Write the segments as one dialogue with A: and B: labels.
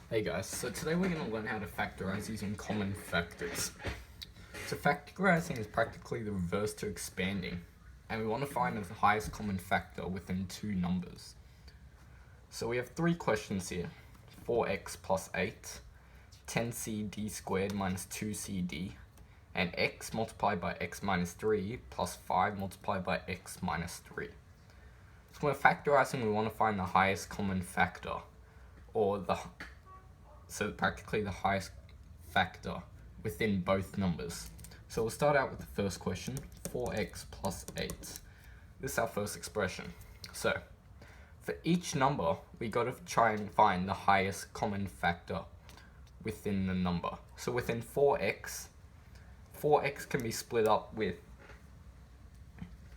A: Hey guys, so today we're going to learn how to factorize using common factors. So factorizing is practically the reverse to expanding, and we want to find the highest common factor within two numbers. So we have three questions here: 4x plus 8, 10cd squared minus 2cd, and x multiplied by x minus 3 plus 5 multiplied by x minus 3. So when factorizing, we want to find the highest common factor, or so practically the highest factor within both numbers. So we'll start out with the first question, 4x plus 8. This is our first expression. So for each number, we got to try and find the highest common factor within the number. So within 4x can be split up with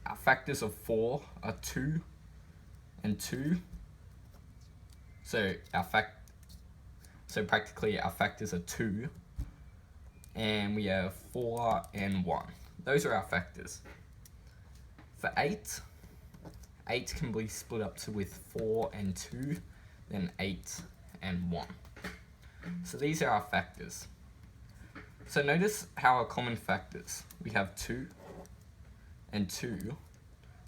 A: our factors of 4 are 2 and 2. So practically our factors are 2, and we have 4 and 1. Those are our factors. For 8 can be split up with 4 and 2, then 8 and 1. So these are our factors. So notice how our common factors, we have 2 and 2,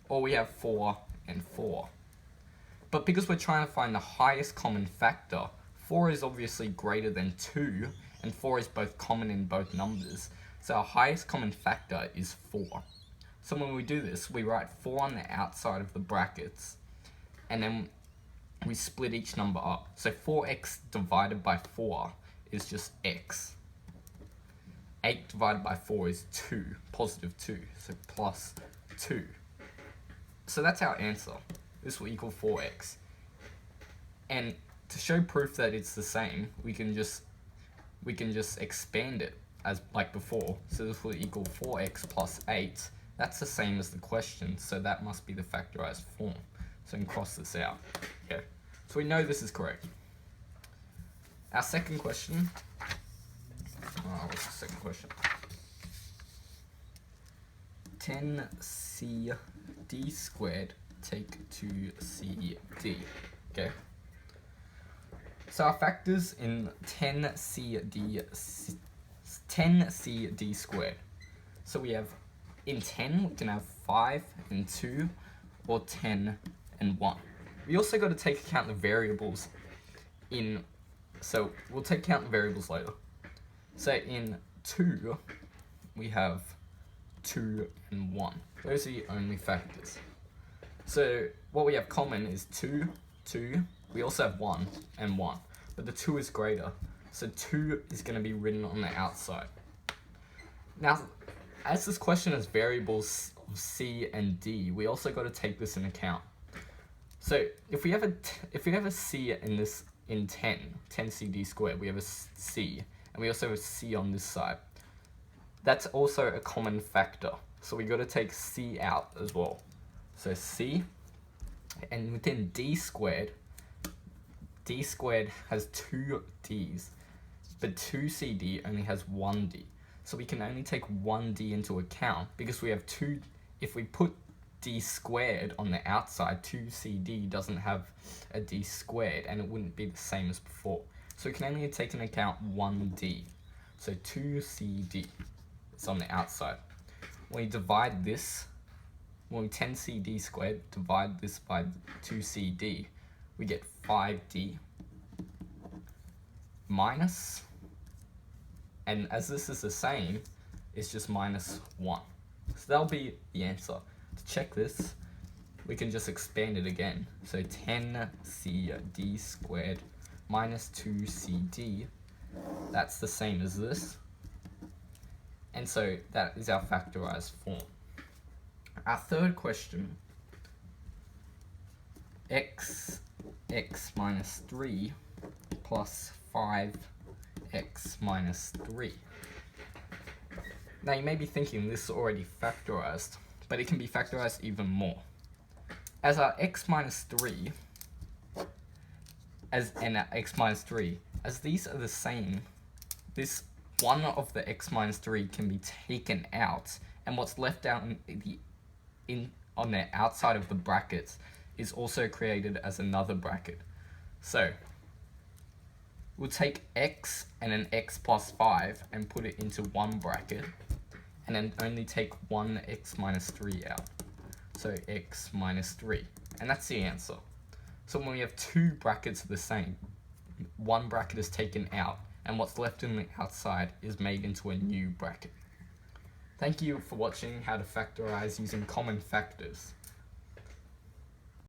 A: or we have 4 and 4. But because we're trying to find the highest common factor, 4 is obviously greater than 2, and 4 is both common in both numbers. So our highest common factor is 4. So when we do this, we write 4 on the outside of the brackets, and then we split each number up. So 4x divided by 4 is just x. 8 divided by 4 is 2, positive 2, so plus 2. So that's our answer. This will equal 4x. And to show proof that it's the same, we can just expand it as like before. So this will equal 4x plus 8. That's the same as the question, so that must be the factorized form. So we can cross this out. Okay. So we know this is correct. Our second question. What's the second question? 10cd squared take 2cd. Okay. So our factors in 10cd squared. So we have in 10 we can have 5 and 2, or 10 and 1. We also got to take account the variables in. So we'll take account the variables later. So in 2 we have 2 and 1. Those are the only factors. So what we have common is 2, 2. We also have 1 and 1, but the 2 is greater, so 2 is going to be written on the outside. Now, as this question has variables of c and d, we also got to take this into account. So if we have a c in 10cd squared, we have a c, and we also have a c on this side. That's also a common factor, so we got to take c out as well. So c, and within d squared has 2 d's, but 2cd only has 1d. So we can only take 1d into account because we have 2. If we put d squared on the outside, 2cd doesn't have a d squared, and it wouldn't be the same as before. So we can only take into account 1d. So 2cd is on the outside. When we divide this, when 10cd squared divide this by 2cd, we get 5d minus, and as this is the same, it's just minus 1. So that'll be the answer. To check this, we can just expand it again. So 10cd squared minus 2cd, that's the same as this. And so that is our factorized form. Our third question, x minus 3 plus 5x minus 3. Now you may be thinking this is already factorized, but it can be factorized even more. As our x minus 3, as these are the same, this one of the x minus 3 can be taken out, and what's left out on the outside of the brackets is also created as another bracket. So we'll take x and an x plus 5 and put it into one bracket, and then only take one x minus 3 out. So x minus 3. And that's the answer. So when we have two brackets the same, one bracket is taken out, and what's left in the outside is made into a new bracket. Thank you for watching how to factorize using common factors.